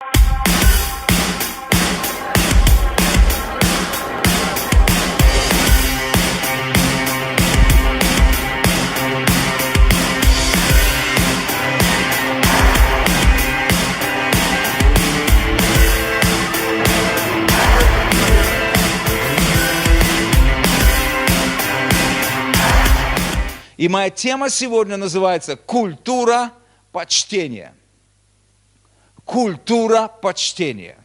И моя тема сегодня называется «Культура почтения». Культура почтения.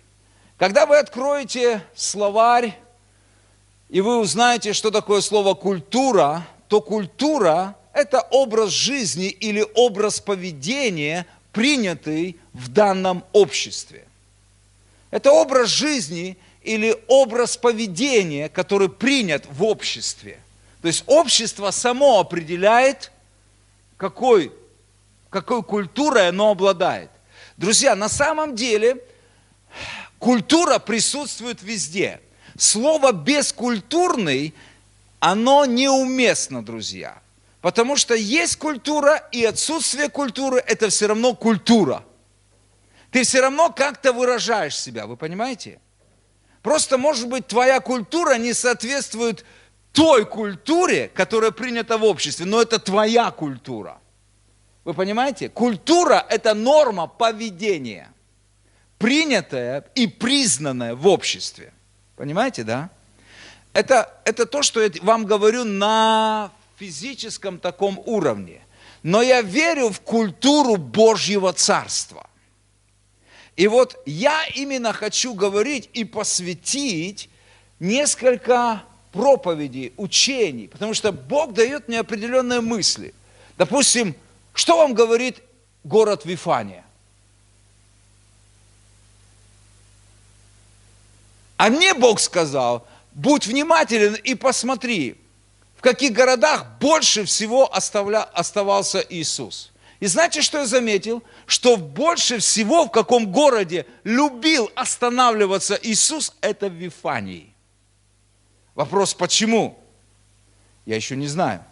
Когда вы откроете словарь, и вы узнаете, что такое слово «культура», то культура – это образ жизни или образ поведения, принятый в данном обществе. Это образ жизни или образ поведения, который принят в обществе. То есть общество само определяет, какой культурой оно обладает. Друзья, на самом деле культура присутствует везде. Слово «бескультурный», оно неуместно, друзья. Потому что есть культура, и отсутствие культуры – это все равно культура. Ты все равно как-то выражаешь себя, вы понимаете? Просто, может быть, твоя культура не соответствует той культуре, которая принята в обществе, но это твоя культура. Вы понимаете? Культура – это норма поведения, принятая и признанная в обществе. Понимаете, да? Это то, что я вам говорю на физическом таком уровне. Но я верю в культуру Божьего Царства. И вот я именно хочу говорить и посвятить несколько проповедей, учений, потому что Бог дает мне определенные мысли. Допустим, что вам говорит город Вифания? А мне Бог сказал, будь внимателен и посмотри, в каких городах больше всего оставался Иисус. И знаете, что я заметил? Что больше всего в каком городе любил останавливаться Иисус, это в Вифании. Вопрос, почему? Я еще не знаю.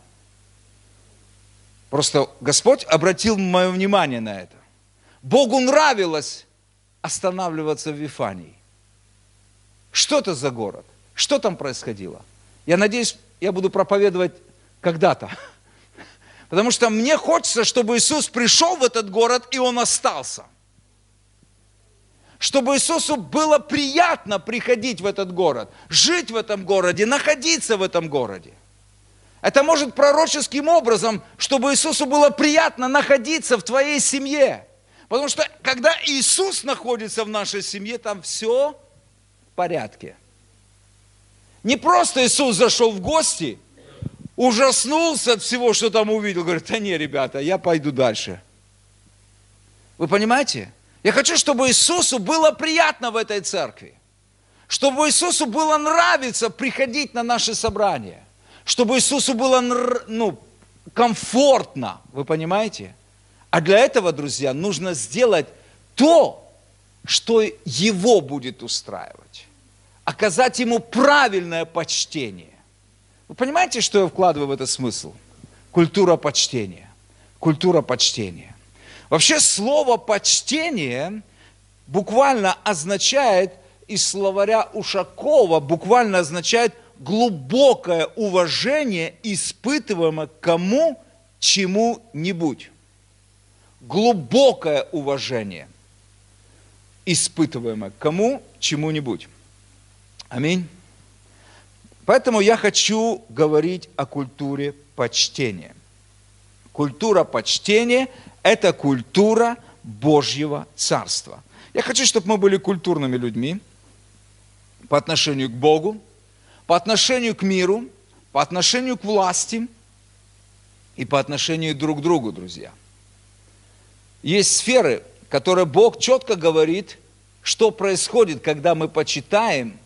Просто Господь обратил мое внимание на это. Богу нравилось останавливаться в Вифании. Что это за город? Что там происходило? Я надеюсь, я буду проповедовать когда-то. Потому что мне хочется, чтобы Иисус пришел в этот город, и Он остался. Чтобы Иисусу было приятно приходить в этот город, жить в этом городе, находиться в этом городе. Это может пророческим образом, чтобы Иисусу было приятно находиться в твоей семье. Потому что когда Иисус находится в нашей семье, там все в порядке. Не просто Иисус зашел в гости, ужаснулся от всего, что там увидел, говорит, да не, ребята, я пойду дальше. Вы понимаете? Я хочу, чтобы Иисусу было приятно в этой церкви. Чтобы Иисусу было нравиться приходить на наши собрания. Чтобы Иисусу было комфортно. Вы понимаете? А для этого, друзья, нужно сделать то, что Его будет устраивать. Оказать Ему правильное почтение. Вы понимаете, что я вкладываю в этот смысл? Культура почтения. Культура почтения. Вообще слово «почтение» буквально означает, из словаря Ушакова, буквально означает глубокое уважение, испытываемое к кому, чему-нибудь. Глубокое уважение, испытываемое к кому, чему-нибудь. Аминь. Поэтому я хочу говорить о культуре почтения. Культура почтения – это культура Божьего Царства. Я хочу, чтобы мы были культурными людьми по отношению к Богу, по отношению к миру, по отношению к власти и по отношению друг к другу, друзья. Есть сферы, которые Бог четко говорит, что происходит, когда мы почитаем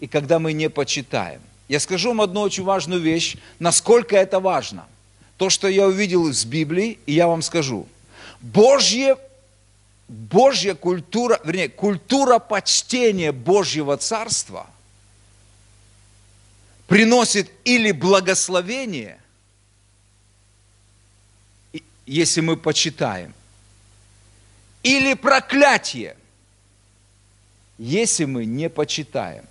и когда мы не почитаем. Я скажу вам одну очень важную вещь, насколько это важно. То, что я увидел из Библии, и я вам скажу. Божья культура, вернее, культура почтения Божьего Царства приносит или благословение, если мы почитаем, или проклятие, если мы не почитаем.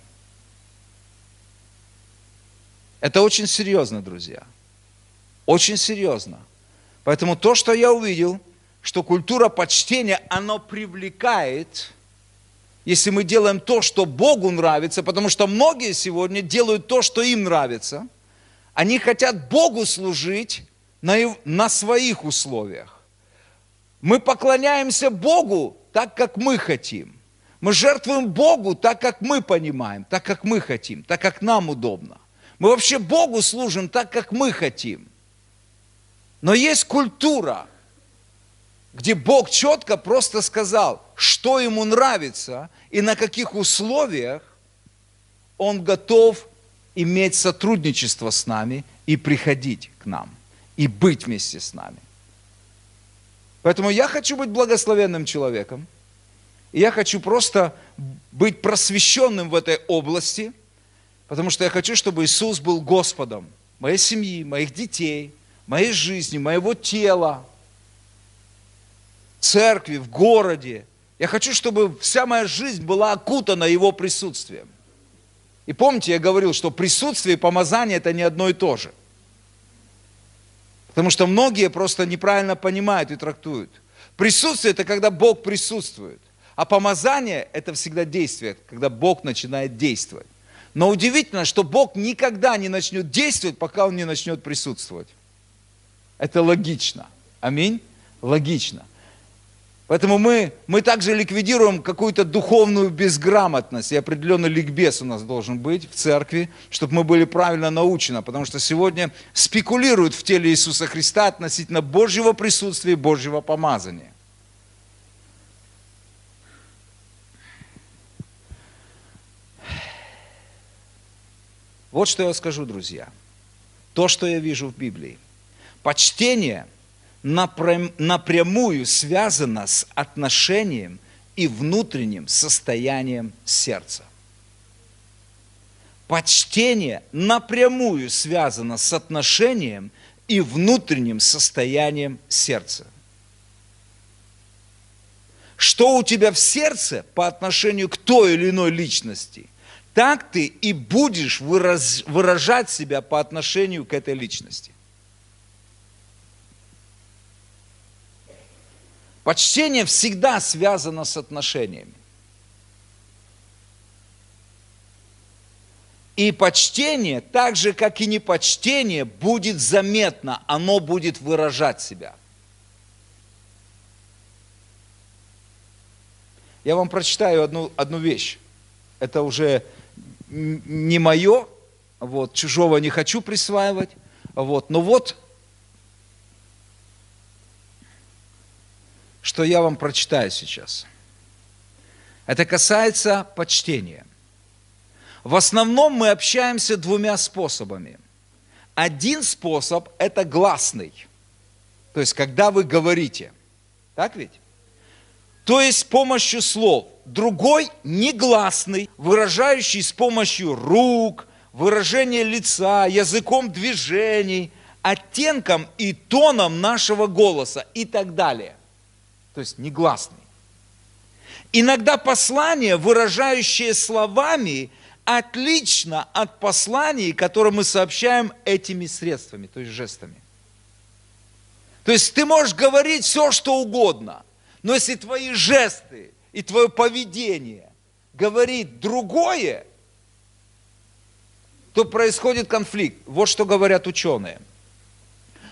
Это очень серьезно, друзья. Очень серьезно. Поэтому то, что я увидел, что культура почтения, она привлекает, если мы делаем то, что Богу нравится, потому что многие сегодня делают то, что им нравится. Они хотят Богу служить на своих условиях. Мы поклоняемся Богу так, как мы хотим. Мы жертвуем Богу так, как мы понимаем, так, как мы хотим, так, как нам удобно. Мы вообще Богу служим так, как мы хотим. Но есть культура, где Бог четко просто сказал, что ему нравится и на каких условиях он готов иметь сотрудничество с нами и приходить к нам, и быть вместе с нами. Поэтому я хочу быть благословенным человеком, и я хочу просто быть просвещенным в этой области, потому что я хочу, чтобы Иисус был Господом моей семьи, моих детей, моей жизни, моего тела, церкви, в городе. Я хочу, чтобы вся моя жизнь была окутана Его присутствием. И помните, я говорил, что присутствие и помазание – это не одно и то же. Потому что многие просто неправильно понимают и трактуют. Присутствие – это когда Бог присутствует. А помазание – это всегда действие, когда Бог начинает действовать. Но удивительно, что Бог никогда не начнет действовать, пока Он не начнет присутствовать. Это логично. Аминь? Логично. Поэтому мы также ликвидируем какую-то духовную безграмотность, и определенный ликбез у нас должен быть в церкви, чтобы мы были правильно научены, потому что сегодня спекулируют в теле Иисуса Христа относительно Божьего присутствия и Божьего помазания. Вот что я скажу, друзья. То, что я вижу в Библии. Почтение напрямую связано с отношением и внутренним состоянием сердца. Почтение напрямую связано с отношением и внутренним состоянием сердца. Что у тебя в сердце по отношению к той или иной личности, так ты и будешь выражать себя по отношению к этой личности. Почтение всегда связано с отношениями. И почтение, так же, как и непочтение, будет заметно, оно будет выражать себя. Я вам прочитаю одну вещь. Это уже не мое, чужого не хочу присваивать, но вот, что я вам прочитаю сейчас. Это касается почтения. В основном мы общаемся двумя способами. Один способ – это гласный, то есть когда вы говорите, так ведь? То есть с помощью слов. Другой – негласный, выражающий с помощью рук, выражения лица, языком движений, оттенком и тоном нашего голоса и так далее. То есть негласный. Иногда послание, выражающее словами, отлично от посланий, которые мы сообщаем этими средствами, то есть жестами. То есть ты можешь говорить все, что угодно, но если твои жесты и твое поведение говорит другое, то происходит конфликт. Вот что говорят ученые.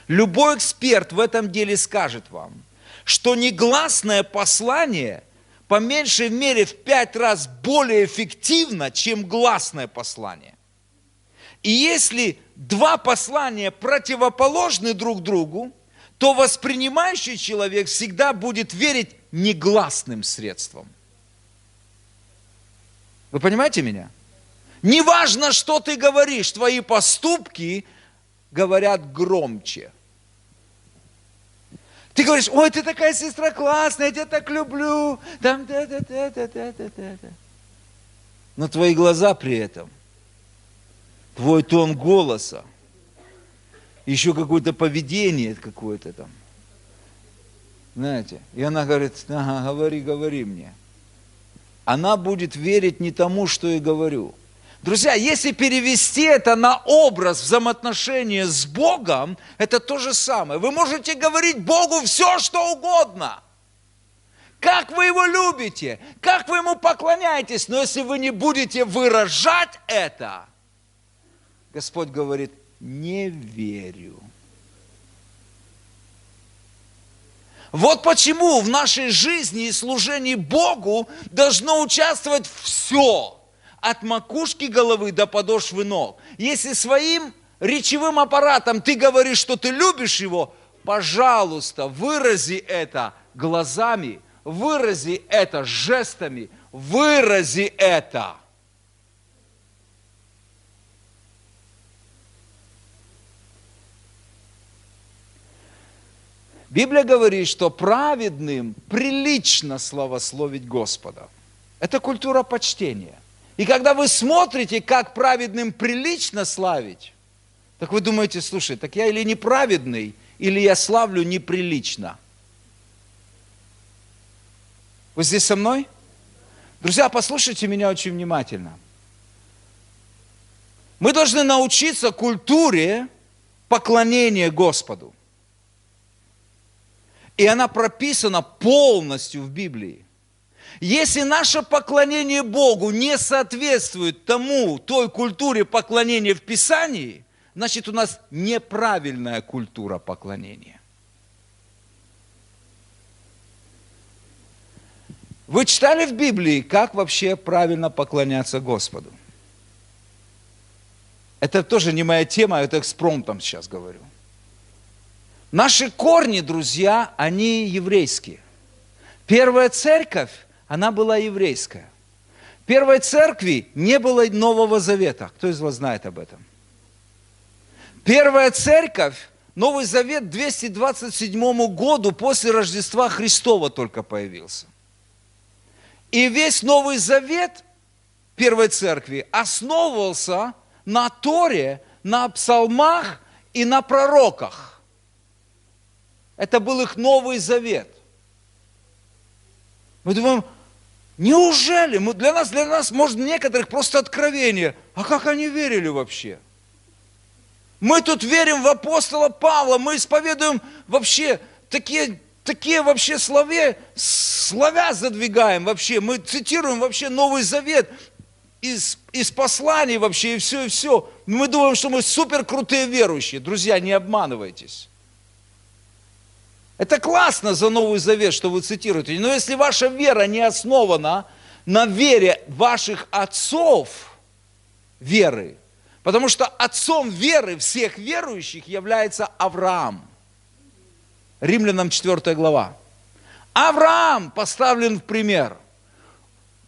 Любой эксперт в этом деле скажет вам, что негласное послание по меньшей мере в 5 раз более эффективно, чем гласное послание. И если два послания противоположны друг другу, то воспринимающий человек всегда будет верить негласным средствам. Вы понимаете меня? Неважно, что ты говоришь, твои поступки говорят громче. Ты говоришь: ой, ты такая сестра классная, я тебя так люблю. Но твои глаза при этом, твой тон голоса, еще какое-то поведение какое-то там. Знаете, и она говорит: ага, говори мне. она будет верить не тому, что я говорю. Друзья, если перевести это на образ взаимоотношения с Богом, это то же самое. Вы можете говорить Богу все, что угодно. Как вы Его любите, как вы Ему поклоняетесь, но если вы не будете выражать это, Господь говорит, не верю. Вот почему в нашей жизни и служении Богу должно участвовать все, от макушки головы до подошвы ног. Если своим речевым аппаратом ты говоришь, что ты любишь Его, пожалуйста, вырази это глазами, вырази это жестами, вырази это. Библия говорит, что праведным прилично славословить Господа. Это культура почтения. И когда вы смотрите, как праведным прилично славить, так вы думаете, слушай, так я или неправедный, или я славлю неприлично. Вы здесь со мной? Друзья, послушайте меня очень внимательно. Мы должны научиться культуре поклонения Господу. И она прописана полностью в Библии. Если наше поклонение Богу не соответствует той культуре поклонения в Писании, значит, у нас неправильная культура поклонения. Вы читали в Библии, как вообще правильно поклоняться Господу? Это тоже не моя тема, это экспромтом сейчас говорю. Наши корни, друзья, они еврейские. Первая церковь, она была еврейская. В первой церкви не было Нового Завета. Кто из вас знает об этом? Первая церковь, Новый Завет 227 году после Рождества Христова только появился. И весь Новый Завет Первой Церкви основывался на Торе, на псалмах и на пророках. Это был их Новый Завет. Мы думаем, неужели? Для нас, может, некоторых просто откровение. А как они верили вообще? Мы тут верим в апостола Павла, мы исповедуем вообще такие вообще слова задвигаем вообще. Мы цитируем вообще Новый Завет из посланий вообще и все, и все. Мы думаем, что мы суперкрутые верующие. Друзья, не обманывайтесь. Это классно за Новый Завет, что вы цитируете. Но если ваша вера не основана на вере ваших отцов веры, потому что отцом веры всех верующих является Авраам. Римлянам 4 глава. Авраам поставлен в пример.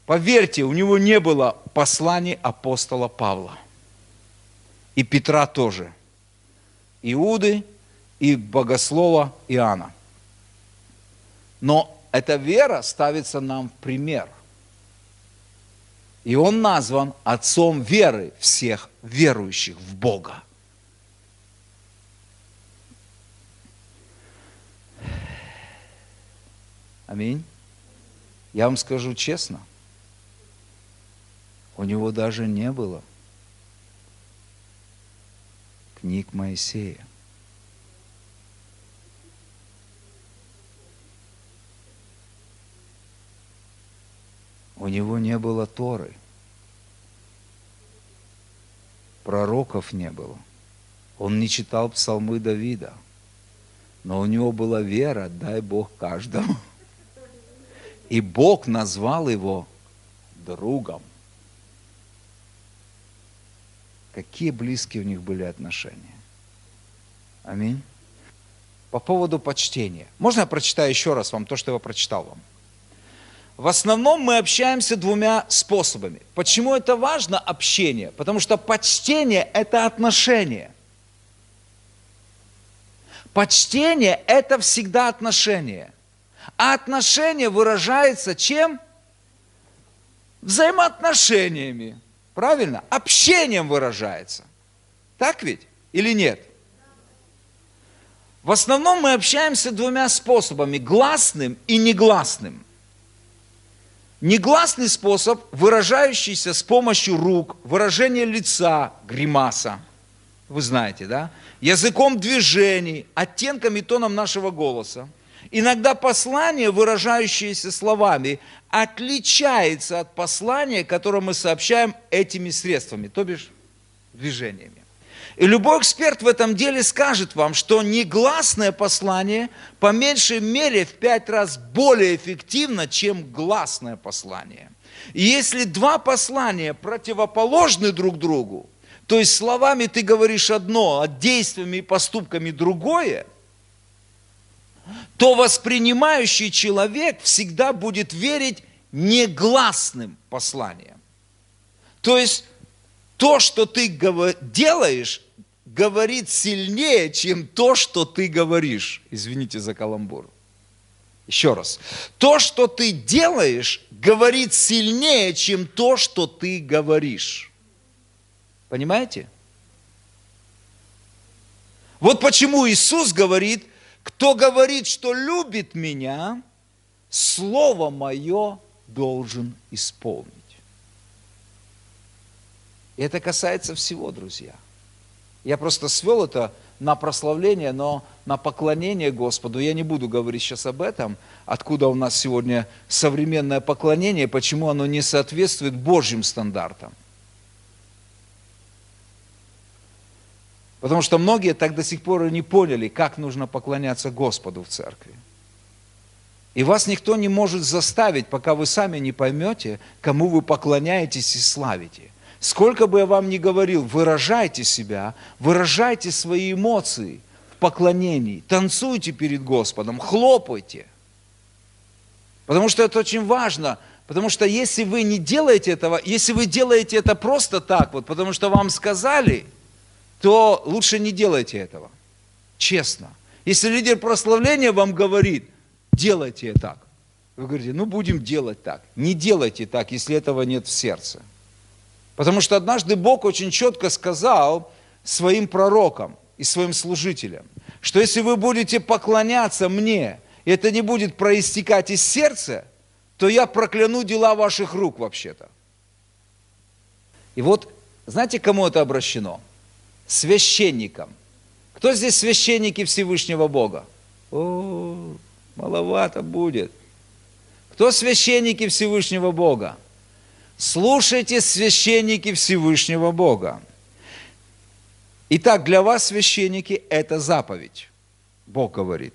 Поверьте, у него не было посланий апостола Павла. И Петра тоже. Иуды и богослова Иоанна. Но эта вера ставится нам в пример. И он назван отцом веры всех верующих в Бога. Аминь. Я вам скажу честно, у него даже не было книг Моисея. У него не было Торы. Пророков не было. Он не читал псалмы Давида. Но у него была вера, дай Бог каждому. И Бог назвал его другом. Какие близкие у них были отношения. Аминь. По поводу почтения. Можно я прочитаю еще раз вам то, что я прочитал вам? В основном мы общаемся двумя способами. Почему это важно, общение? Потому что почтение – это отношение. Почтение – это всегда отношение. А отношение выражается чем? Взаимоотношениями. Правильно? Общением выражается. Так ведь? Или нет? В основном мы общаемся двумя способами. Гласным и негласным. Негласный способ, выражающийся с помощью рук, выражение лица, гримаса. Вы знаете, да? Языком движений, оттенком и тоном нашего голоса. Иногда послание, выражающееся словами, отличается от послания, которое мы сообщаем этими средствами, то бишь движениями. И любой эксперт в этом деле скажет вам, что негласное послание по меньшей мере в 5 раз более эффективно, чем гласное послание. И если два послания противоположны друг другу, то есть словами ты говоришь одно, а действиями и поступками другое, то воспринимающий человек всегда будет верить негласным посланиям. То есть то, что ты делаешь, говорит сильнее, чем то, что ты говоришь. Извините за каламбур. Еще раз. То, что ты делаешь, говорит сильнее, чем то, что ты говоришь. Понимаете? Вот почему Иисус говорит: кто говорит, что любит меня, слово мое должен исполнить. И это касается всего, друзья. Я просто свел это на прославление, но на поклонение Господу. Я не буду говорить сейчас об этом, откуда у нас сегодня современное поклонение, почему оно не соответствует Божьим стандартам. Потому что многие так до сих пор и не поняли, как нужно поклоняться Господу в церкви. И вас никто не может заставить, пока вы сами не поймете, кому вы поклоняетесь и славите. Сколько бы я вам ни говорил, выражайте себя, выражайте свои эмоции в поклонении, танцуйте перед Господом, хлопайте. Потому что это очень важно, потому что если вы не делаете этого, если вы делаете это просто так, вот, потому что вам сказали, то лучше не делайте этого. Честно. Если лидер прославления вам говорит: делайте так, вы говорите: ну будем делать так. Не делайте так, если этого нет в сердце. Потому что однажды Бог очень четко сказал своим пророкам и своим служителям, что если вы будете поклоняться мне, и это не будет проистекать из сердца, то я прокляну дела ваших рук вообще-то. И вот, знаете, к кому это обращено? Священникам. Кто здесь священники Всевышнего Бога? О, маловато будет. Кто священники Всевышнего Бога? Слушайте, священники Всевышнего Бога. Итак, для вас, священники, это заповедь. Бог говорит: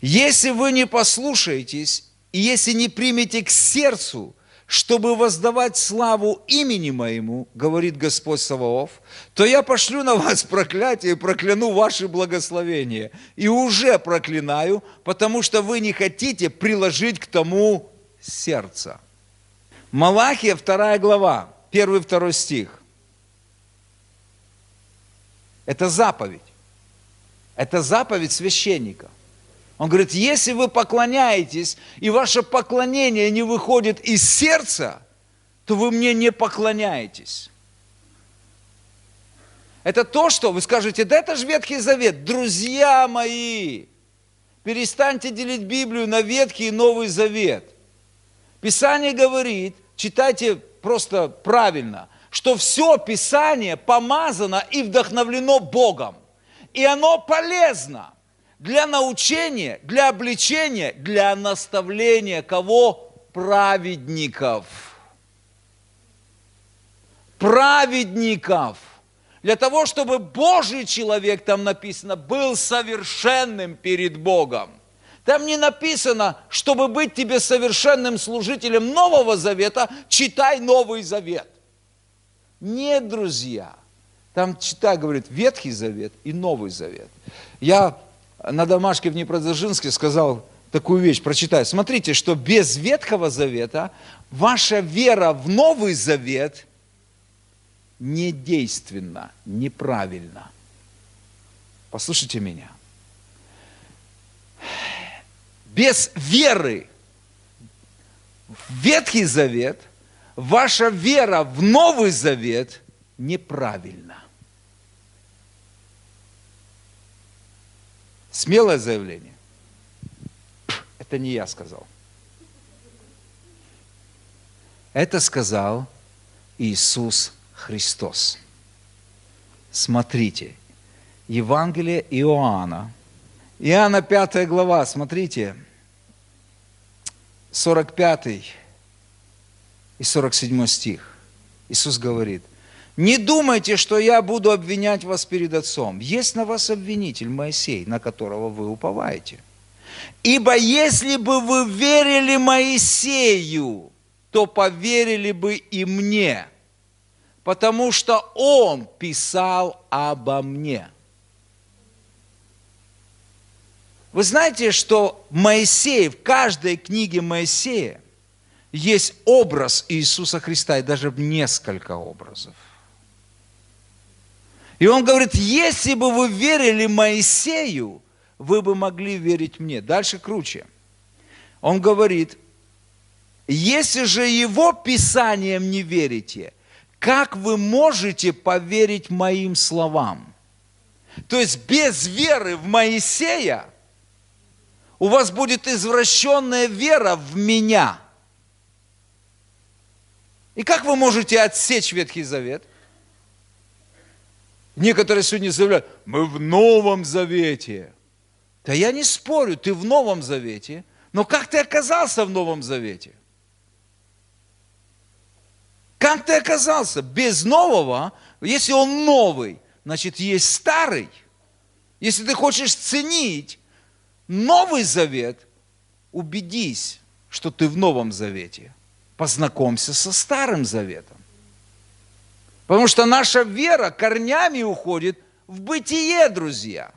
если вы не послушаетесь, и если не примете к сердцу, чтобы воздавать славу имени моему, говорит Господь Саваоф, то я пошлю на вас проклятие и прокляну ваши благословения. И уже проклинаю, потому что вы не хотите приложить к тому сердце. Малахия, 2 глава, 1-2 стих. Это заповедь. Это заповедь священника. Он говорит: если вы поклоняетесь, и ваше поклонение не выходит из сердца, то вы мне не поклоняетесь. Это то, что вы скажете: да это же Ветхий Завет. Друзья мои, перестаньте делить Библию на Ветхий и Новый Завет. Писание говорит, читайте просто правильно, что все Писание помазано и вдохновлено Богом. И оно полезно для научения, для обличения, для наставления кого? Праведников. Праведников. Для того, чтобы Божий человек, там написано, был совершенным перед Богом. Там не написано, чтобы быть тебе совершенным служителем Нового Завета, читай Новый Завет. Нет, друзья. Там читай, говорит, Ветхий Завет и Новый Завет. Я на домашке в Днепродзержинске сказал такую вещь, прочитай. Смотрите, что без Ветхого Завета ваша вера в Новый Завет недейственна, неправильна. Послушайте меня. Без веры в Ветхий Завет ваша вера в Новый Завет неправильна. Смелое заявление. Это не я сказал. Это сказал Иисус Христос. Смотрите, Евангелие Иоанна. Иоанна 5 глава, смотрите, 45 и 47 стих. Иисус говорит: «Не думайте, что я буду обвинять вас перед Отцом. Есть на вас обвинитель Моисей, на которого вы уповаете. Ибо если бы вы верили Моисею, то поверили бы и мне, потому что он писал обо мне». Вы знаете, что Моисей, в каждой книге Моисея есть образ Иисуса Христа, и даже несколько образов. И он говорит: если бы вы верили Моисею, вы бы могли верить мне. Дальше круче. Он говорит: если же его писаниям не верите, как вы можете поверить моим словам? То есть без веры в Моисея у вас будет извращенная вера в меня. И как вы можете отсечь Ветхий Завет? Некоторые сегодня заявляют: мы в Новом Завете. Да я не спорю, ты в Новом Завете, но как ты оказался в Новом Завете? Как ты оказался? Без нового, если он новый, значит, есть старый. Если ты хочешь ценить Новый Завет, убедись, что ты в Новом Завете. Познакомься со Старым Заветом. Потому что наша вера корнями уходит в бытие, друзья.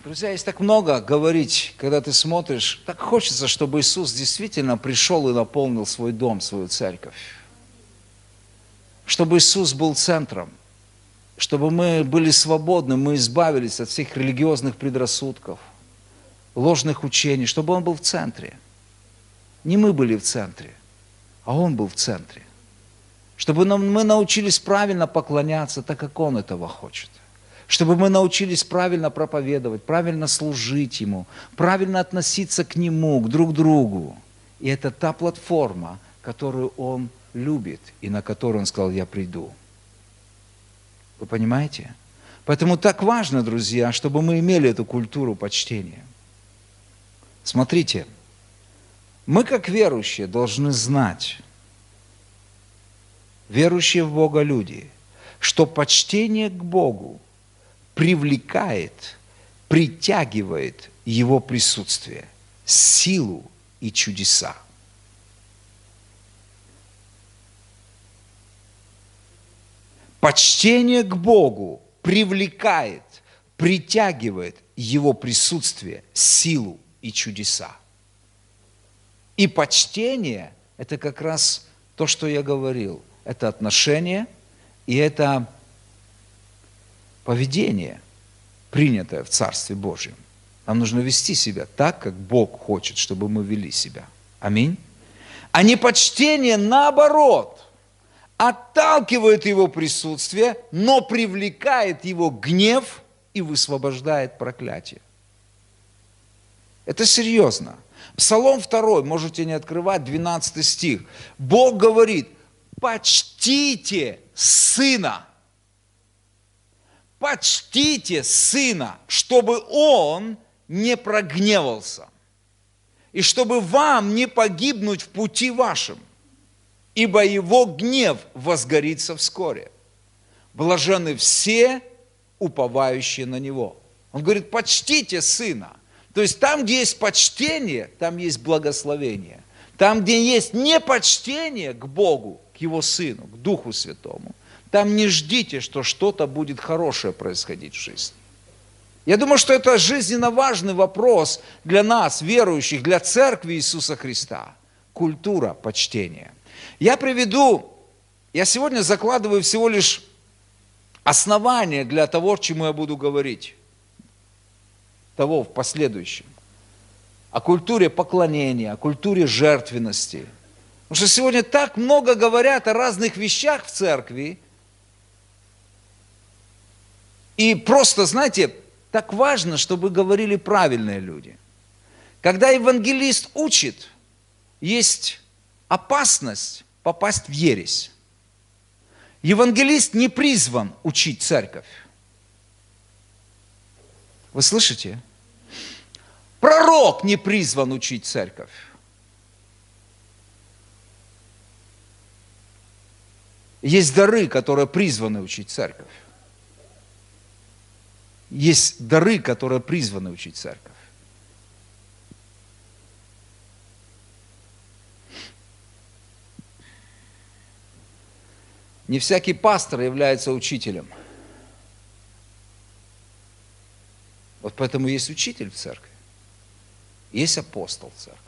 Друзья, есть так много говорить, когда ты смотришь. Так хочется, чтобы Иисус действительно пришел и наполнил свой дом, свою церковь. Чтобы Иисус был центром. Чтобы мы были свободны, мы избавились от всех религиозных предрассудков, ложных учений, чтобы Он был в центре. Не мы были в центре, а Он был в центре. Чтобы мы научились правильно поклоняться, так как Он этого хочет. Чтобы мы научились правильно проповедовать, правильно служить Ему, правильно относиться к Нему, к друг другу. И это та платформа, которую Он любит, и на которую Он сказал: я приду. Вы понимаете? Поэтому так важно, друзья, чтобы мы имели эту культуру почтения. Смотрите, мы как верующие должны знать, верующие в Бога люди, что почтение к Богу привлекает, притягивает Его присутствие, силу и чудеса. Почтение к Богу привлекает, притягивает Его присутствие, силу и чудеса. И почтение – это как раз то, что я говорил. Это отношение и это поведение, принятое в Царстве Божьем. Нам нужно вести себя так, как Бог хочет, чтобы мы вели себя. Аминь. А непочтение, наоборот, отталкивает Его присутствие, но привлекает Его гнев и высвобождает проклятие. Это серьезно. Псалом 2, можете не открывать, 12 стих. Бог говорит: почтите Сына. Почтите Сына, чтобы Он не прогневался. И чтобы вам не погибнуть в пути вашем. Ибо Его гнев возгорится вскоре. Блаженны все, уповающие на Него. Он говорит: почтите Сына. То есть там, где есть почтение, там есть благословение. Там, где есть непочтение к Богу, к Его Сыну, к Духу Святому, там не ждите, что что-то будет хорошее происходить в жизни. Я думаю, что это жизненно важный вопрос для нас, верующих, для Церкви Иисуса Христа. Культура почтения. Я сегодня закладываю всего лишь основание для того, чему я буду говорить. Того в последующем. О культуре поклонения, о культуре жертвенности. Потому что сегодня так много говорят о разных вещах в церкви. И просто, знаете, так важно, чтобы говорили правильные люди. Когда евангелист учит, есть опасность попасть в ересь. Евангелист не призван учить церковь. Вы слышите? Пророк не призван учить церковь. Есть дары, которые призваны учить церковь. Есть дары, которые призваны учить церковь. Не всякий пастор является учителем. Вот поэтому есть учитель в церкви, есть апостол в церкви.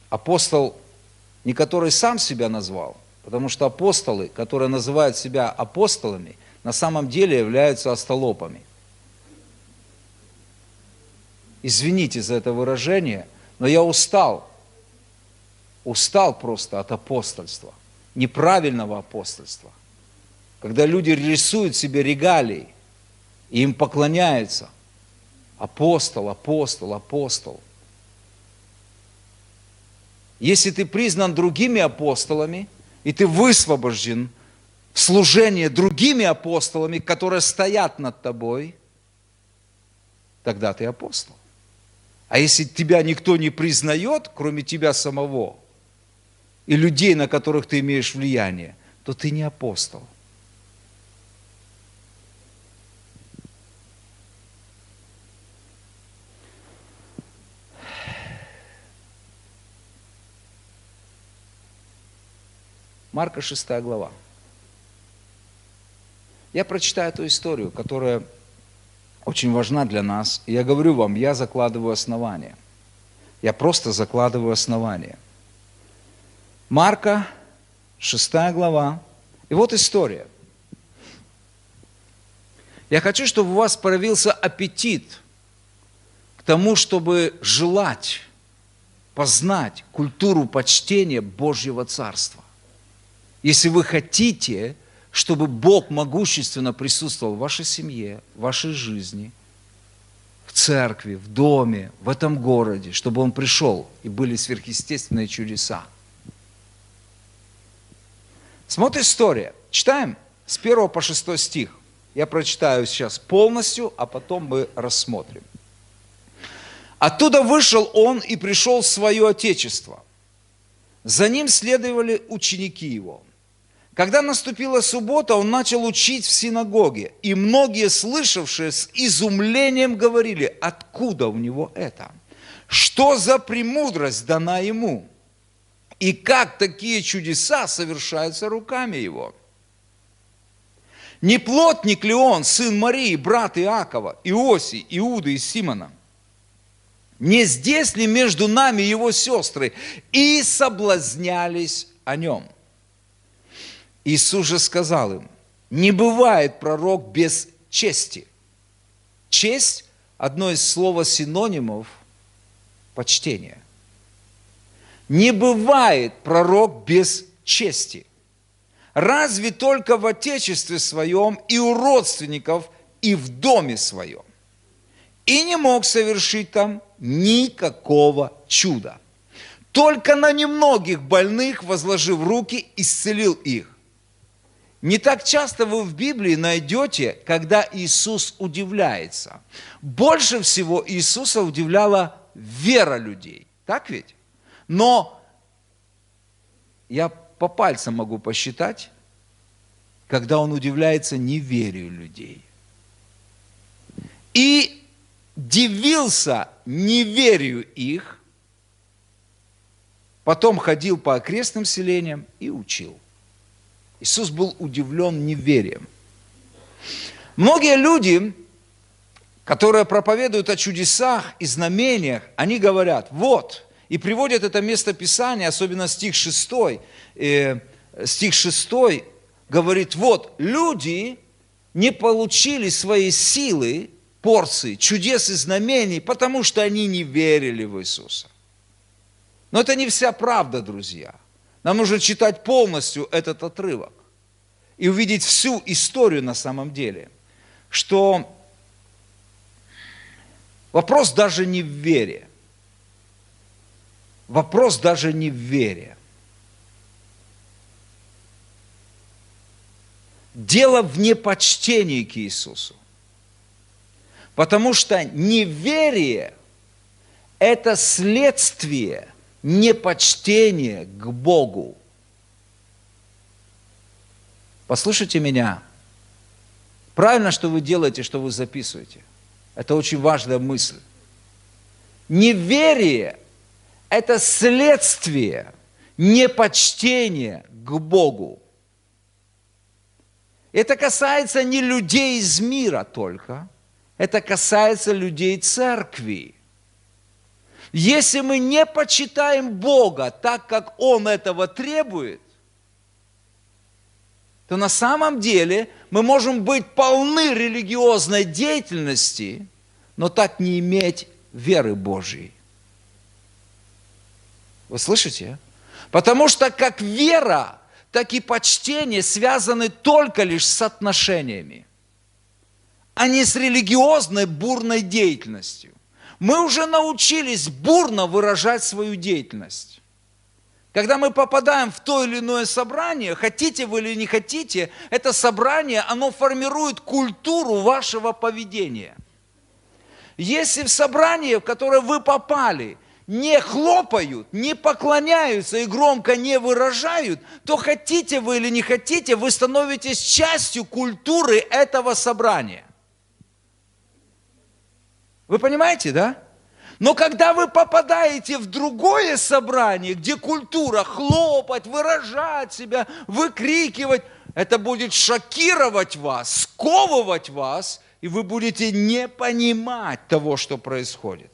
Апостол, не который сам себя назвал, потому что апостолы, которые называют себя апостолами, на самом деле являются остолопами. Извините за это выражение, но я устал просто от апостольства, неправильного апостольства. Когда люди рисуют себе регалии, и им поклоняются. Апостол, апостол, апостол. Если ты признан другими апостолами, и ты высвобожден в служение другими апостолами, которые стоят над тобой, тогда ты апостол. А если тебя никто не признает, кроме тебя самого, и людей, на которых ты имеешь влияние, то ты не апостол. Марка 6 глава. Я прочитаю эту историю, которая очень важна для нас. И я говорю вам, я закладываю основания. Я просто закладываю основания. Марка 6 глава. И вот история. Я хочу, чтобы у вас появился аппетит к тому, чтобы желать, познать культуру почтения Божьего Царства. Если вы хотите, чтобы Бог могущественно присутствовал в вашей семье, в вашей жизни, в церкви, в доме, в этом городе, чтобы Он пришел и были сверхъестественные чудеса. Смотри, история. Читаем с 1 по 6 стих. Я прочитаю сейчас полностью, а потом мы рассмотрим. «Оттуда вышел он и пришел в свое отечество. За ним следовали ученики его. Когда наступила суббота, он начал учить в синагоге, и многие, слышавшие, с изумлением говорили, откуда у него это? Что за премудрость дана ему? И как такие чудеса совершаются руками его? Не плотник ли он, сын Марии, брат Иакова, Иосии, Иуды и Симона? Не здесь ли между нами его сестры? И соблазнялись о нем. Иисус же сказал им, не бывает пророк без чести. Честь – одно из слов синонимов почтения. Не бывает пророк без чести. Разве только в отечестве своем и у родственников, и в доме своем. И не мог совершить там никакого чуда. Только на немногих больных, возложив руки, исцелил их. Не так часто вы в Библии найдете, когда Иисус удивляется. Больше всего Иисуса удивляла вера людей. Так ведь? Но я по пальцам могу посчитать, когда Он удивляется неверию людей. И дивился неверию их, потом ходил по окрестным селениям и учил. Иисус был удивлен неверием. Многие люди, которые проповедуют о чудесах и знамениях, они говорят, вот, и приводят это место Писания, особенно стих 6, говорит, вот, люди не получили своей силы, порции, чудес и знамений, потому что они не верили в Иисуса. Но это не вся правда, друзья. Нам нужно читать полностью этот отрывок и увидеть всю историю на самом деле, что вопрос даже не в вере. Вопрос даже не в вере. Дело в непочтении к Иисусу. Потому что неверие – это следствие непочтения к Богу. Послушайте меня. Правильно, что вы делаете, что вы записываете. Это очень важная мысль. Неверие – это следствие непочтения к Богу. Это касается не людей из мира только, это касается людей церкви. Если мы не почитаем Бога так, как Он этого требует, то на самом деле мы можем быть полны религиозной деятельности, но так не иметь веры Божьей. Вы слышите? Потому что как вера, так и почтение связаны только лишь с отношениями, а не с религиозной бурной деятельностью. Мы уже научились бурно выражать свою деятельность. Когда мы попадаем в то или иное собрание, хотите вы или не хотите, это собрание, оно формирует культуру вашего поведения. Если в собрании, в которое вы попали, не хлопают, не поклоняются и громко не выражают, то хотите вы или не хотите, вы становитесь частью культуры этого собрания. Вы понимаете, да? Но когда вы попадаете в другое собрание, где культура хлопать, выражать себя, выкрикивать, это будет шокировать вас, сковывать вас, и вы будете не понимать того, что происходит.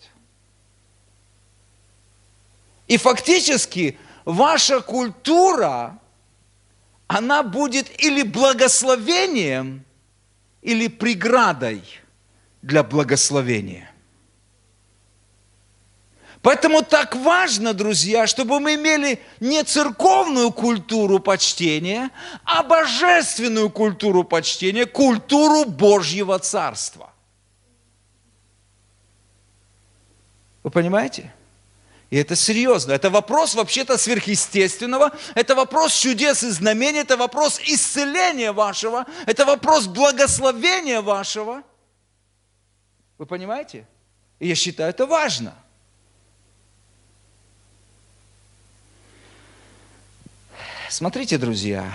И фактически ваша культура, она будет или благословением, или преградой для благословения. Поэтому так важно, друзья, чтобы мы имели не церковную культуру почтения, а божественную культуру почтения, культуру Божьего Царства. Вы понимаете? И это серьезно. Это вопрос вообще-то сверхъестественного, это вопрос чудес и знамений, это вопрос исцеления вашего, это вопрос благословения вашего. Вы понимаете? И я считаю, это важно. Смотрите, друзья,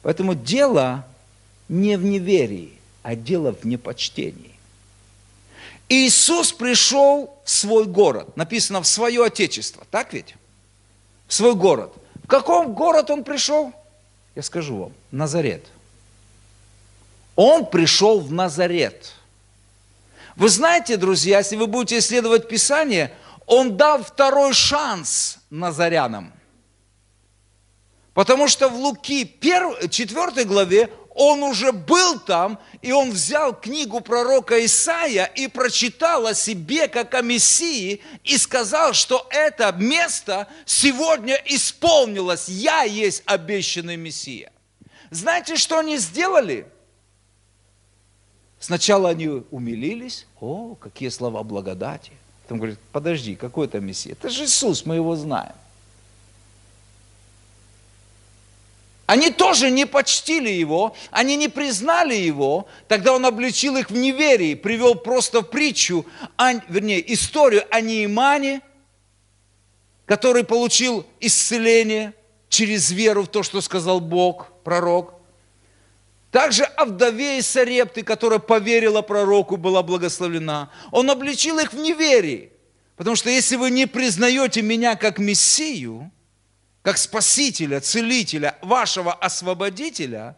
поэтому дело не в неверии, а дело в непочтении. Иисус пришел в свой город, написано в свое отечество, так ведь? В свой город. В каком город он пришел? Я скажу вам, Назарет. Он пришел в Назарет. Вы знаете, друзья, если вы будете исследовать Писание, он дал второй шанс назарянам. Потому что в Луки 4 главе он уже был там, и он взял книгу пророка Исаия и прочитал о себе как о Мессии, и сказал, что это место сегодня исполнилось. Я есть обещанный Мессия. Знаете, что они сделали? Сначала они умилились. О, какие слова благодати. Потом говорят, подожди, какой это Мессия? Это же Иисус, мы его знаем. Они тоже не почтили его, они не признали его, тогда он обличил их в неверии, привел просто в притчу, историю о Неимане, который получил исцеление через веру в то, что сказал Бог, пророк. Также о вдове из Сарепты, которая поверила пророку, была благословлена. Он обличил их в неверии, потому что если вы не признаете меня как Мессию, как Спасителя, Целителя, вашего Освободителя,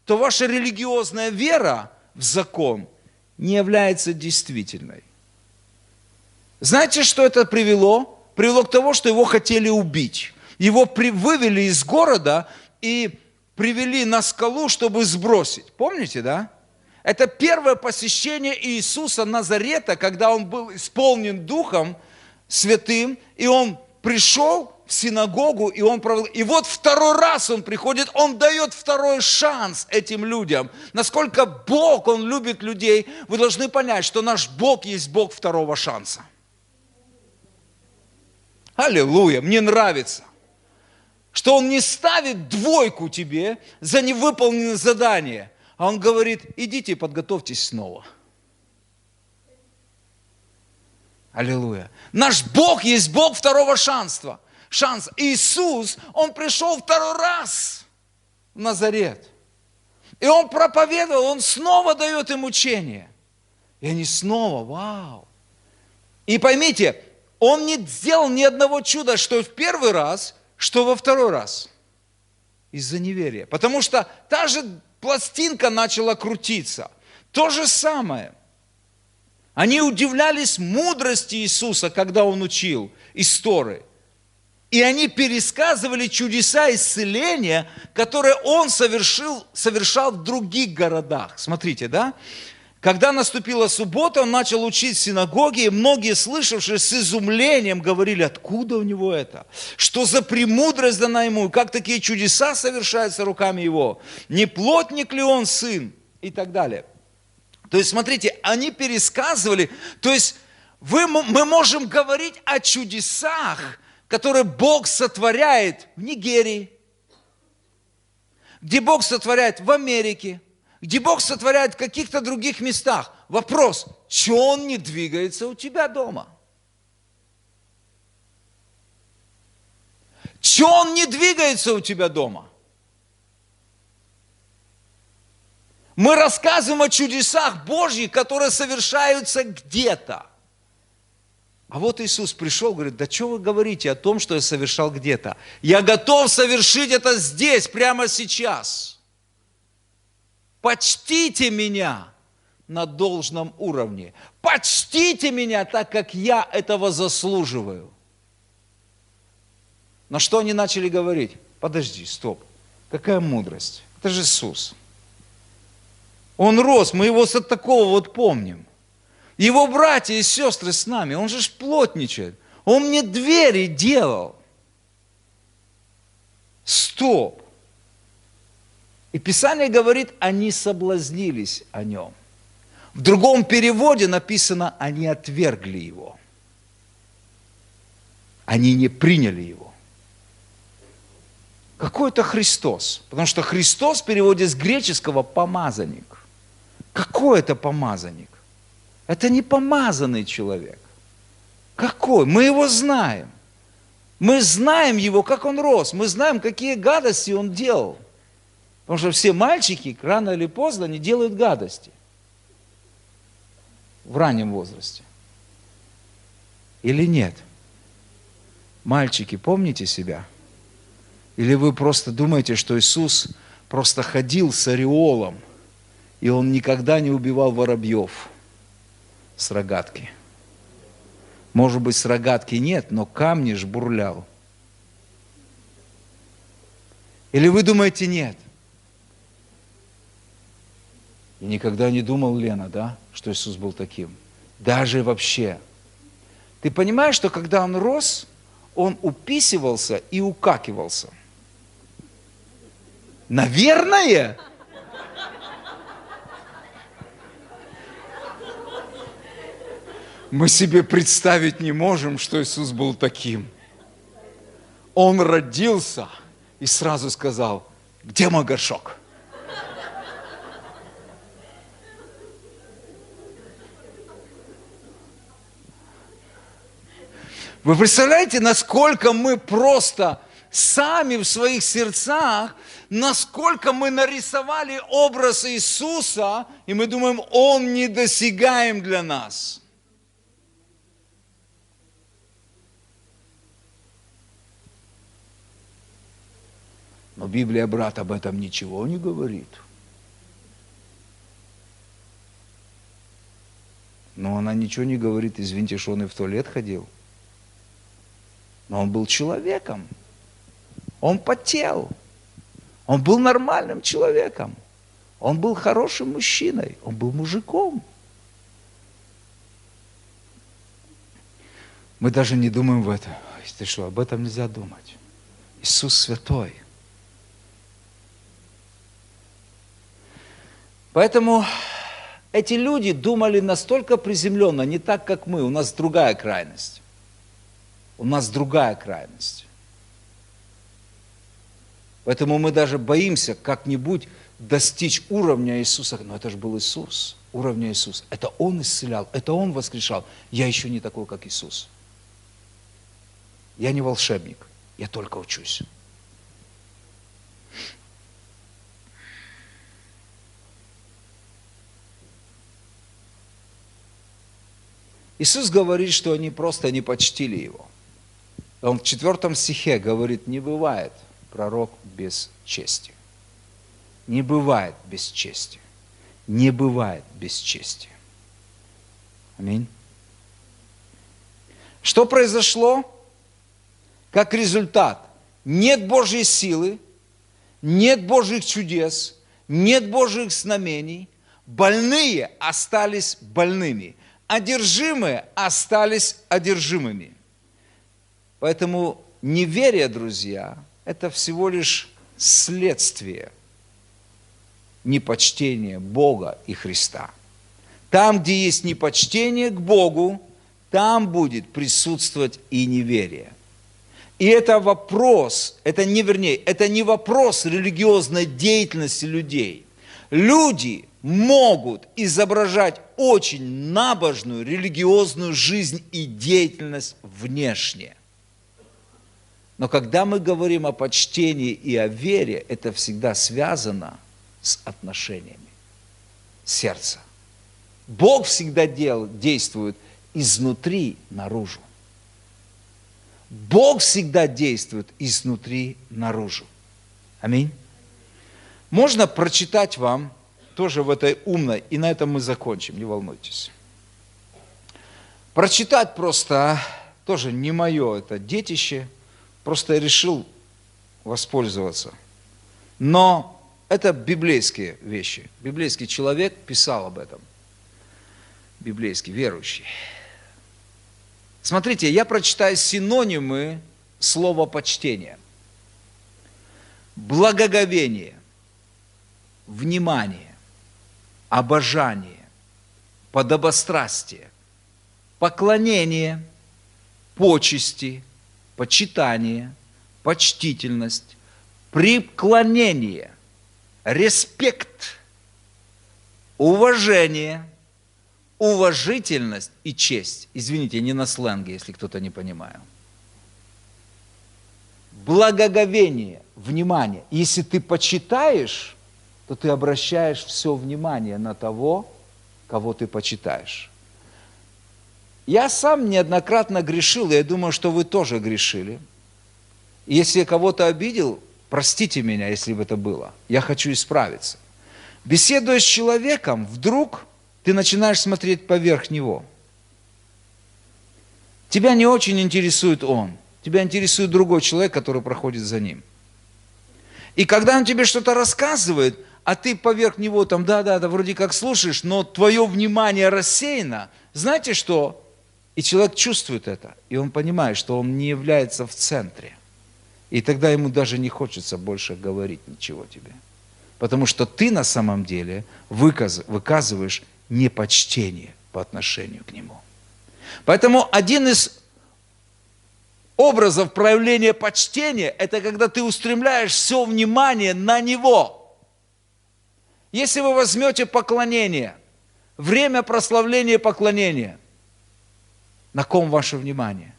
то ваша религиозная вера в закон не является действительной. Знаете, что это привело? Привело к тому, что его хотели убить. Его вывели из города и привели на скалу, чтобы сбросить. Помните, да? Это первое посещение Иисуса Назарета, когда он был исполнен Духом Святым, и он пришел в синагогу, и он провел. И вот второй раз он приходит, он дает второй шанс этим людям. Насколько Бог, Он любит людей, вы должны понять, что наш Бог есть Бог второго шанса. Аллилуйя, мне нравится, что Он не ставит двойку тебе за невыполненное задание, а Он говорит, идите и подготовьтесь снова. Аллилуйя. Наш Бог есть Бог второго шанса. Иисус, Он пришел второй раз в Назарет. И Он проповедовал, Он снова дает им учение. И они снова, вау. И поймите, Он не сделал ни одного чуда, что в первый раз, что во второй раз. Из-за неверия. Потому что та же пластинка начала крутиться. То же самое. Они удивлялись мудрости Иисуса, когда Он учил из Торы. И они пересказывали чудеса исцеления, которые Он совершал в других городах. Смотрите, да? Когда наступила суббота, Он начал учить в синагоге, и многие, слышавшие с изумлением, говорили, откуда у Него это? Что за премудрость дана Ему? Как такие чудеса совершаются руками Его? Не плотник ли Он сын? И так далее. То есть, смотрите, они пересказывали, то есть мы можем говорить о чудесах, которые Бог сотворяет в Нигерии, где Бог сотворяет в Америке, где Бог сотворяет в каких-то других местах. Вопрос, что Он не двигается у тебя дома? Что Он не двигается у тебя дома? Мы рассказываем о чудесах Божьих, которые совершаются где-то. А вот Иисус пришел, говорит, да что вы говорите о том, что я совершал где-то? Я готов совершить это здесь, прямо сейчас. Почтите меня на должном уровне. Почтите меня так, как я этого заслуживаю. На что они начали говорить? Подожди, стоп. Какая мудрость? Это же Иисус. Он рос, мы его с такого вот помним. Его братья и сестры с нами, он же плотничает. Он мне двери делал. Стоп. И Писание говорит, они соблазнились о нем. В другом переводе написано, они отвергли его. Они не приняли его. Какой это Христос? Потому что Христос в переводе с греческого помазанник. Какой это помазанник? Это не помазанный человек. Какой? Мы его знаем. Мы знаем его, как он рос. Мы знаем, какие гадости он делал. Потому что все мальчики рано или поздно не делают гадости. В раннем возрасте. Или нет? Мальчики, помните себя? Или вы просто думаете, что Иисус просто ходил с ореолом, и Он никогда не убивал воробьев с рогатки? Может быть, с рогатки нет, но камни жбурлял. Или вы думаете, нет? И никогда не думал, Лена, да, что Иисус был таким? Даже вообще. Ты понимаешь, что когда Он рос, Он уписывался и укакивался? Наверное. Мы себе представить не можем, что Иисус был таким. Он родился и сразу сказал, где мой горшок? Вы представляете, насколько мы просто сами в своих сердцах, насколько мы нарисовали образ Иисуса, и мы думаем, Он недосягаем для нас. Но Библия, брат, об этом ничего не говорит. Но она ничего не говорит, извините, что он и в туалет ходил. Но он был человеком. Он потел. Он был нормальным человеком. Он был хорошим мужчиной. Он был мужиком. Мы даже не думаем в это. Ты что, об этом нельзя думать. Иисус святой. Поэтому эти люди думали настолько приземленно, не так, как мы. У нас другая крайность. У нас другая крайность. Поэтому мы даже боимся как-нибудь достичь уровня Иисуса. Но это же был Иисус, уровня Иисуса. Это Он исцелял, это Он воскрешал. Я еще не такой, как Иисус. Я не волшебник, я только учусь. Иисус говорит, что они просто не почтили Его. Он в 4 стихе говорит, не бывает пророк без чести. Не бывает без чести. Не бывает без чести. Аминь. Что произошло? Как результат, нет Божьей силы, нет Божьих чудес, нет Божьих знамений, больные остались больными, одержимые остались одержимыми. Поэтому неверие, друзья, это всего лишь следствие непочтения Бога и Христа. Там, где есть непочтение к Богу, там будет присутствовать и неверие. И это вопрос, это не вопрос религиозной деятельности людей. Люди могут изображать очень набожную религиозную жизнь и деятельность внешне. Но когда мы говорим о почтении и о вере, это всегда связано с отношениями сердца. Бог всегда действует изнутри наружу. Бог всегда действует изнутри наружу. Аминь. Можно прочитать вам тоже в этой умной, и на этом мы закончим, не волнуйтесь. Прочитать просто, тоже не мое это детище, просто я решил воспользоваться. Но это библейские вещи. Библейский человек писал об этом. Библейский, верующий. Смотрите, я прочитаю синонимы слова почтение. Благоговение, внимание, обожание, подобострастие, поклонение, почести, почитание, почтительность, преклонение, респект, уважение, уважительность и честь. Извините, не на сленге, если кто-то не понимает. Благоговение, внимание. Если ты почитаешь, то ты обращаешь все внимание на того, кого ты почитаешь. Я сам неоднократно грешил, и я думаю, что вы тоже грешили. И если я кого-то обидел, простите меня, если бы это было. Я хочу исправиться. Беседуя с человеком, вдруг ты начинаешь смотреть поверх него. Тебя не очень интересует он. Тебя интересует другой человек, который проходит за ним. И когда он тебе что-то рассказывает, а ты поверх него там, да, вроде как слушаешь, но твое внимание рассеяно, знаете что? И человек чувствует это, и он понимает, что он не является в центре. И тогда ему даже не хочется больше говорить ничего тебе. Потому что ты на самом деле выказываешь непочтение по отношению к нему. Поэтому один из образов проявления почтения – это когда ты устремляешь все внимание на него. Если вы возьмете поклонение, время прославления поклонения, на ком ваше внимание?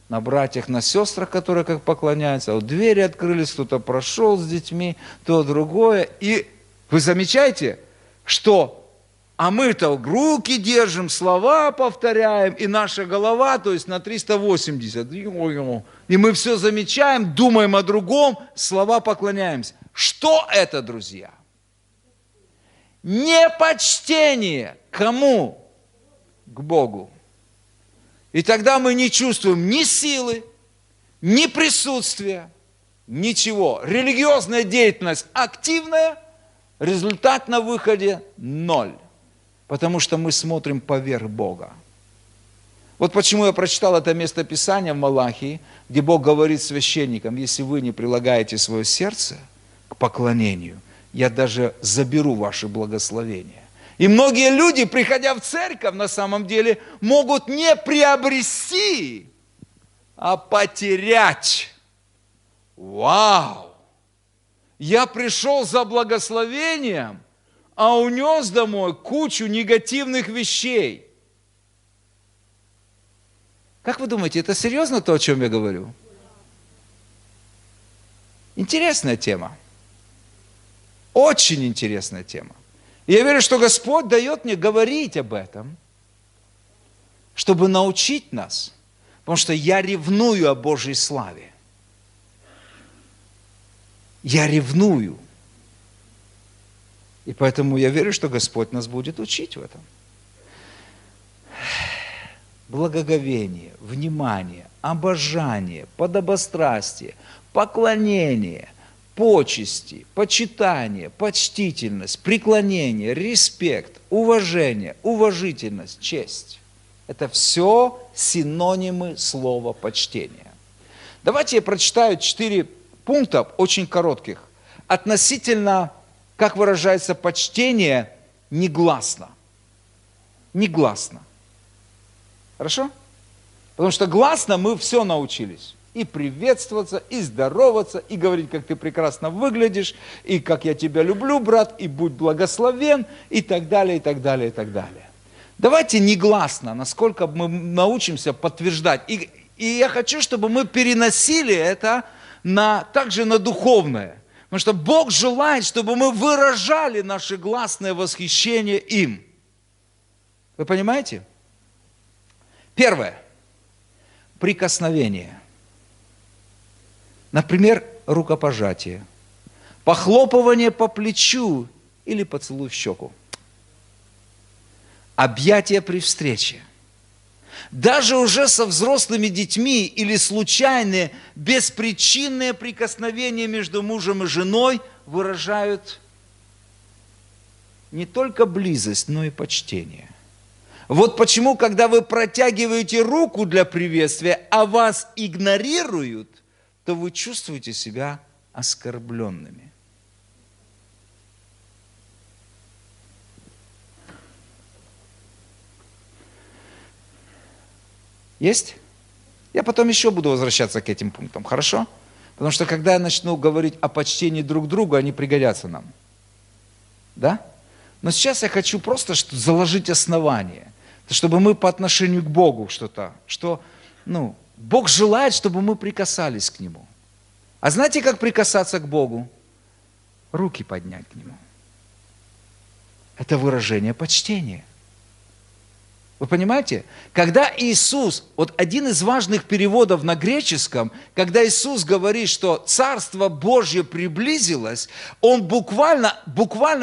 На братьях, на сестрах, которые как поклоняются. Вот двери открылись, кто-то прошел с детьми, то другое. И вы замечаете, что а мы-то руки держим, слова повторяем, и наша голова, то есть на 380. И мы все замечаем, думаем о другом, слова поклоняемся. Что это, друзья? Непочтение. Кому? К Богу. И тогда мы не чувствуем ни силы, ни присутствия, ничего. Религиозная деятельность активная, результат на выходе – 0. Потому что мы смотрим поверх Бога. Вот почему я прочитал это место Писания в Малахии, где Бог говорит священникам, если вы не прилагаете свое сердце к поклонению, я даже заберу ваше благословение. И многие люди, приходя в церковь, на самом деле, могут не приобрести а потерять. Вау! Я пришел за благословением, а унес домой кучу негативных вещей. Как вы думаете, это серьезно то, о чем я говорю? Интересная тема. Очень интересная тема. И я верю, что Господь дает мне говорить об этом, чтобы научить нас, потому что я ревную о Божьей славе. Я ревную. И поэтому я верю, что Господь нас будет учить в этом. Благоговение, внимание, обожание, подобострастие, поклонение, почести, почитание, почтительность, преклонение, респект, уважение, уважительность, честь. Это все синонимы слова почтения. Давайте я прочитаю 4 пункта, очень коротких, относительно, как выражается почтение, негласно. Негласно. Хорошо? Потому что гласно мы все научились. И приветствоваться, и здороваться, и говорить, как ты прекрасно выглядишь, и как я тебя люблю, брат, и будь благословен, и так далее, и так далее, и так далее. Давайте негласно, насколько мы научимся подтверждать. И я хочу, чтобы мы переносили это также на духовное. Потому что Бог желает, чтобы мы выражали наше гласное восхищение им. Вы понимаете? Первое. Прикосновение. Например, рукопожатие, похлопывание по плечу или поцелуй в щеку. Объятия при встрече. Даже уже со взрослыми детьми или случайные, беспричинные прикосновения между мужем и женой выражают не только близость, но и почтение. Вот почему, когда вы протягиваете руку для приветствия, а вас игнорируют, то вы чувствуете себя оскорбленными. Есть? Я потом еще буду возвращаться к этим пунктам, хорошо? Потому что когда я начну говорить о почтении друг другу, они пригодятся нам. Да? Но сейчас я хочу просто заложить основание, чтобы мы по отношению к Богу Бог желает, чтобы мы прикасались к Нему. А знаете, как прикасаться к Богу? Руки поднять к Нему. Это выражение почтения. Вы понимаете? Когда Иисус, вот один из важных переводов на греческом, когда Иисус говорит, что Царство Божье приблизилось, Он буквально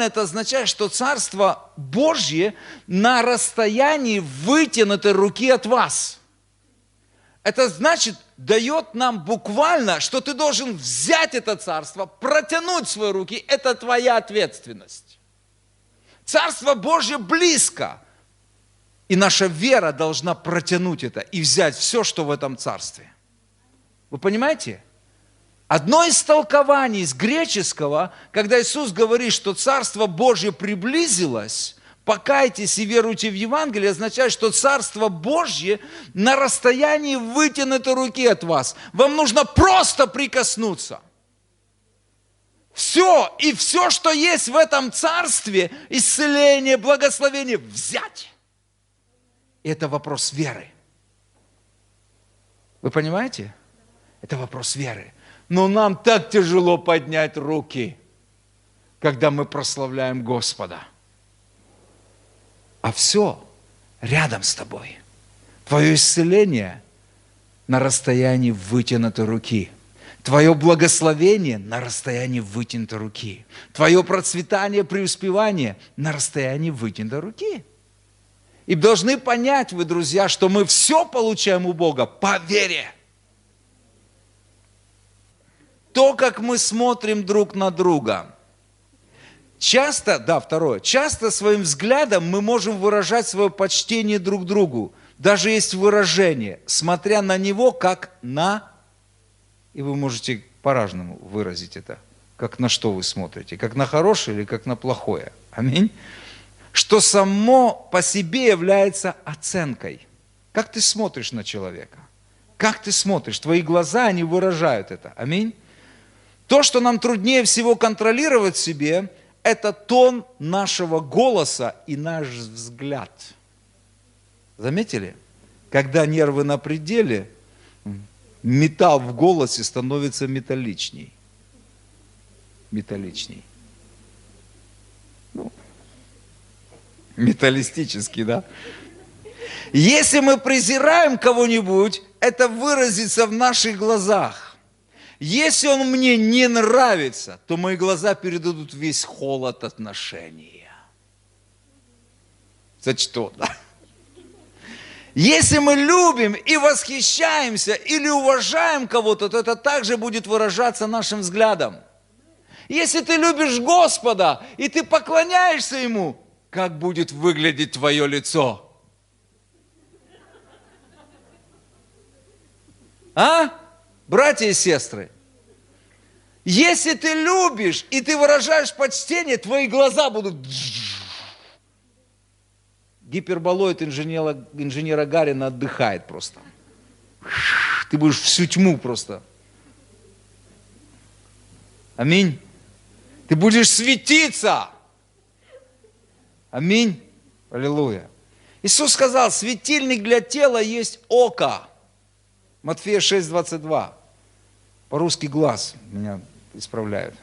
это означает, что Царство Божье на расстоянии вытянутой руки от вас. Это значит, дает нам буквально, что ты должен взять это царство, протянуть свои руки. Это твоя ответственность. Царство Божье близко. И наша вера должна протянуть это и взять все, что в этом царстве. Вы понимаете? Одно из толкований из греческого, когда Иисус говорит, что Царство Божье приблизилось, покайтесь и веруйте в Евангелие, означает, что Царство Божье на расстоянии вытянутой руки от вас. Вам нужно просто прикоснуться. Все, и все, что есть в этом Царстве, исцеление, благословение, взять. Это вопрос веры. Вы понимаете? Это вопрос веры. Но нам так тяжело поднять руки, когда мы прославляем Господа. А все рядом с тобой. Твое исцеление на расстоянии вытянутой руки. Твое благословение на расстоянии вытянутой руки. Твое процветание, преуспевание на расстоянии вытянутой руки. И должны понять вы, друзья, что мы все получаем у Бога по вере. То, как мы смотрим друг на друга. Часто своим взглядом мы можем выражать свое почтение друг другу. Даже есть выражение, смотря на него, как на... И вы можете по-разному выразить это. Как на что вы смотрите. Как на хорошее или как на плохое. Аминь. Что само по себе является оценкой. Как ты смотришь на человека? Как ты смотришь? Твои глаза, они выражают это. Аминь. То, что нам труднее всего контролировать в себе, это тон нашего голоса и наш взгляд. Заметили? Когда нервы на пределе, металл в голосе становится металличней. Металличней. Ну, металлистический, да? Если мы презираем кого-нибудь, это выразится в наших глазах. Если он мне не нравится, то мои глаза передадут весь холод отношения. За что, да? Если мы любим и восхищаемся или уважаем кого-то, то это также будет выражаться нашим взглядом. Если ты любишь Господа и ты поклоняешься Ему, как будет выглядеть твое лицо? А? Братья и сестры, если ты любишь и ты выражаешь почтение, твои глаза будут... Гиперболоид инженера Гарина отдыхает просто. Ты будешь всю тьму просто. Аминь. Ты будешь светиться. Аминь. Аллилуйя. Иисус сказал, светильник для тела есть око. Матфея 6:22. По-русски глаз меня исправляют.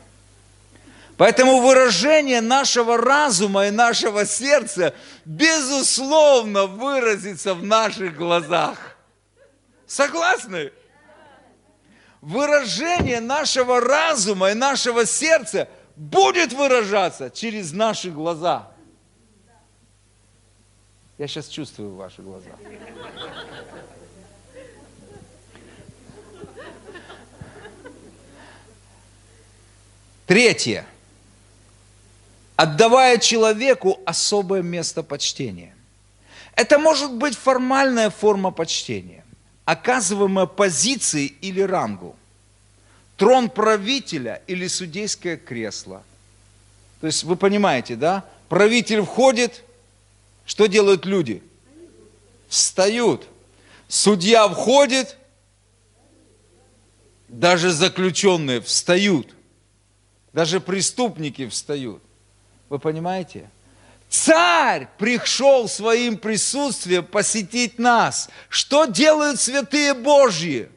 Поэтому выражение нашего разума и нашего сердца, безусловно, выразится в наших глазах. Согласны? Выражение нашего разума и нашего сердца будет выражаться через наши глаза. Я сейчас чувствую ваши глаза. Третье. Отдавая человеку особое место почтения. Это может быть формальная форма почтения, оказываемая позиции или рангу. Трон правителя или судейское кресло. То есть вы понимаете, да? Правитель входит, что делают люди? Встают. Судья входит, даже заключенные встают. Даже преступники встают. Вы понимаете? Царь пришел своим присутствием посетить нас. Что делают святые Божьи?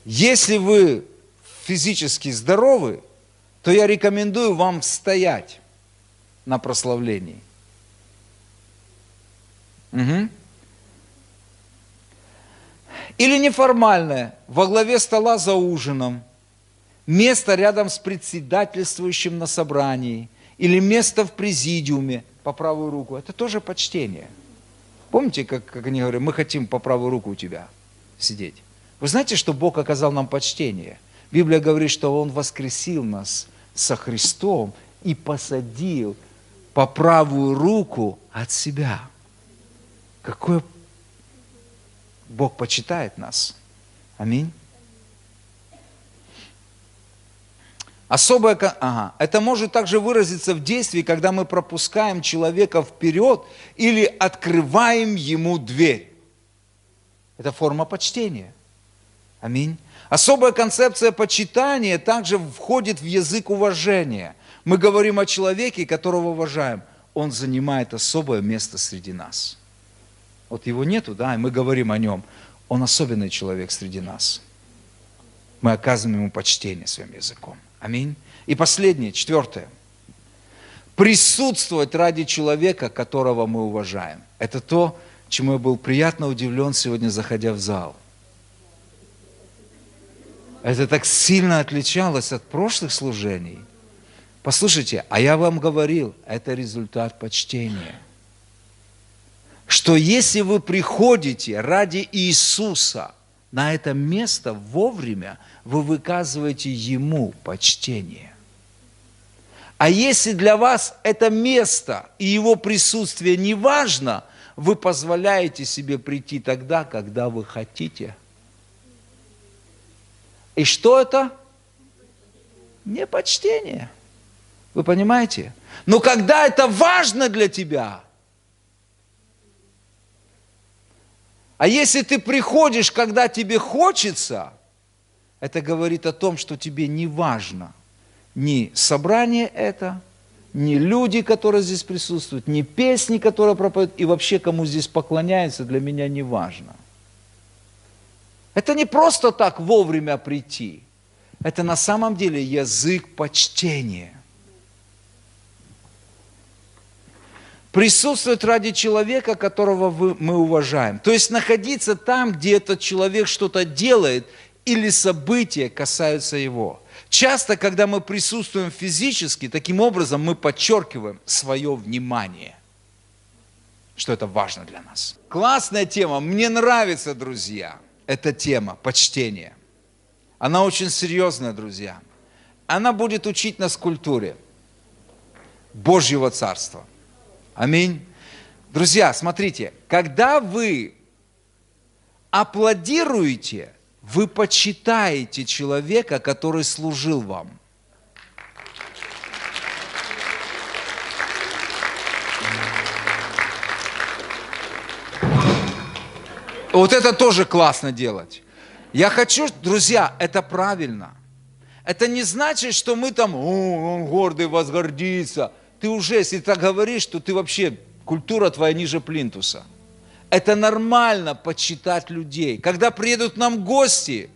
Если вы физически здоровы, то я рекомендую вам стоять на прославлении. Угу. Или неформальное, во главе стола за ужином, место рядом с председательствующим на собрании, или место в президиуме по правую руку. Это тоже почтение. Помните, как они говорят, мы хотим по правую руку у тебя сидеть. Вы знаете, что Бог оказал нам почтение? Библия говорит, что Он воскресил нас со Христом и посадил по правую руку от себя. Какое Бог почитает нас. Аминь. Это может также выразиться в действии, когда мы пропускаем человека вперед или открываем ему дверь. Это форма почтения. Аминь. Особая концепция почитания также входит в язык уважения. Мы говорим о человеке, которого уважаем. Он занимает особое место среди нас. Вот его нету, да, и мы говорим о нем. Он особенный человек среди нас. Мы оказываем ему почтение своим языком. Аминь. И последнее, четвертое. Присутствовать ради человека, которого мы уважаем. Это то, чему я был приятно удивлен сегодня, заходя в зал. Это так сильно отличалось от прошлых служений. Послушайте, а я вам говорил, это результат почтения. Что если вы приходите ради Иисуса на это место вовремя, вы выказываете Ему почтение. А если для вас это место и Его присутствие не важно, вы позволяете себе прийти тогда, когда вы хотите. И что это? Не почтение. Вы понимаете? Но когда это важно для тебя, а если ты приходишь, когда тебе хочется, это говорит о том, что тебе не важно ни собрание это, ни люди, которые здесь присутствуют, ни песни, которые проповедуют, и вообще, кому здесь поклоняются, для меня не важно. Это не просто так вовремя прийти. Это на самом деле язык почтения. Присутствовать ради человека, которого мы уважаем. То есть находиться там, где этот человек что-то делает, или события касаются его. Часто, когда мы присутствуем физически, таким образом мы подчеркиваем свое внимание, что это важно для нас. Классная тема, мне нравится, друзья, эта тема почтения. Она очень серьезная, друзья. Она будет учить нас культуре Божьего Царства. Аминь. Друзья, смотрите, когда вы аплодируете, вы почитаете человека, который служил вам. Вот это тоже классно делать. Я хочу, друзья, это правильно. Это не значит, что мы там, он гордый, возгордится. Ты уже, если так говоришь, то ты вообще, культура твоя ниже плинтуса. Это нормально почитать людей. Когда приедут к нам гости,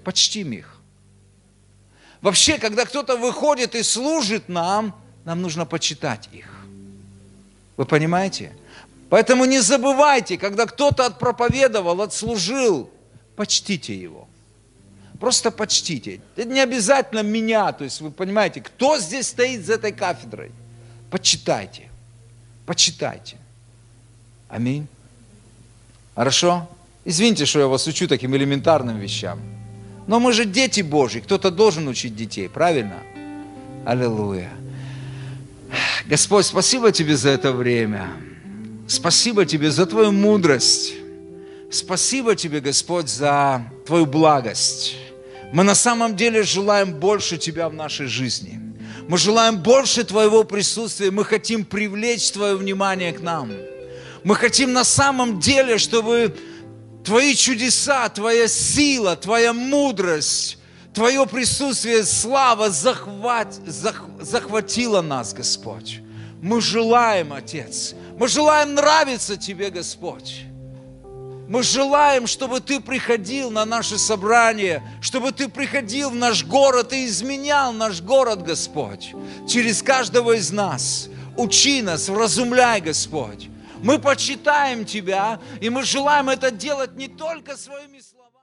почтим их. Вообще, когда кто-то выходит и служит нам нужно почитать их. Вы понимаете? Поэтому не забывайте, когда кто-то отпроповедовал, отслужил, почтите его. Просто почтите. Это не обязательно меня, то есть вы понимаете, кто здесь стоит за этой кафедрой. Почитайте. Почитайте. Аминь. Хорошо? Извините, что я вас учу таким элементарным вещам. Но мы же дети Божьи, кто-то должен учить детей, правильно? Аллилуйя. Господь, спасибо Тебе за это время. Спасибо Тебе за Твою мудрость. Спасибо Тебе, Господь, за Твою благость. Мы на самом деле желаем больше Тебя в нашей жизни. Мы желаем больше Твоего присутствия. Мы хотим привлечь Твое внимание к нам. Мы хотим на самом деле, чтобы Твои чудеса, Твоя сила, Твоя мудрость, Твое присутствие, слава захватила нас, Господь. Мы желаем, Отец, мы желаем нравиться Тебе, Господь. Мы желаем, чтобы Ты приходил на наше собрание, чтобы Ты приходил в наш город и изменял наш город, Господь, через каждого из нас. Учи нас, вразумляй, Господь. Мы почитаем Тебя, и мы желаем это делать не только своими словами.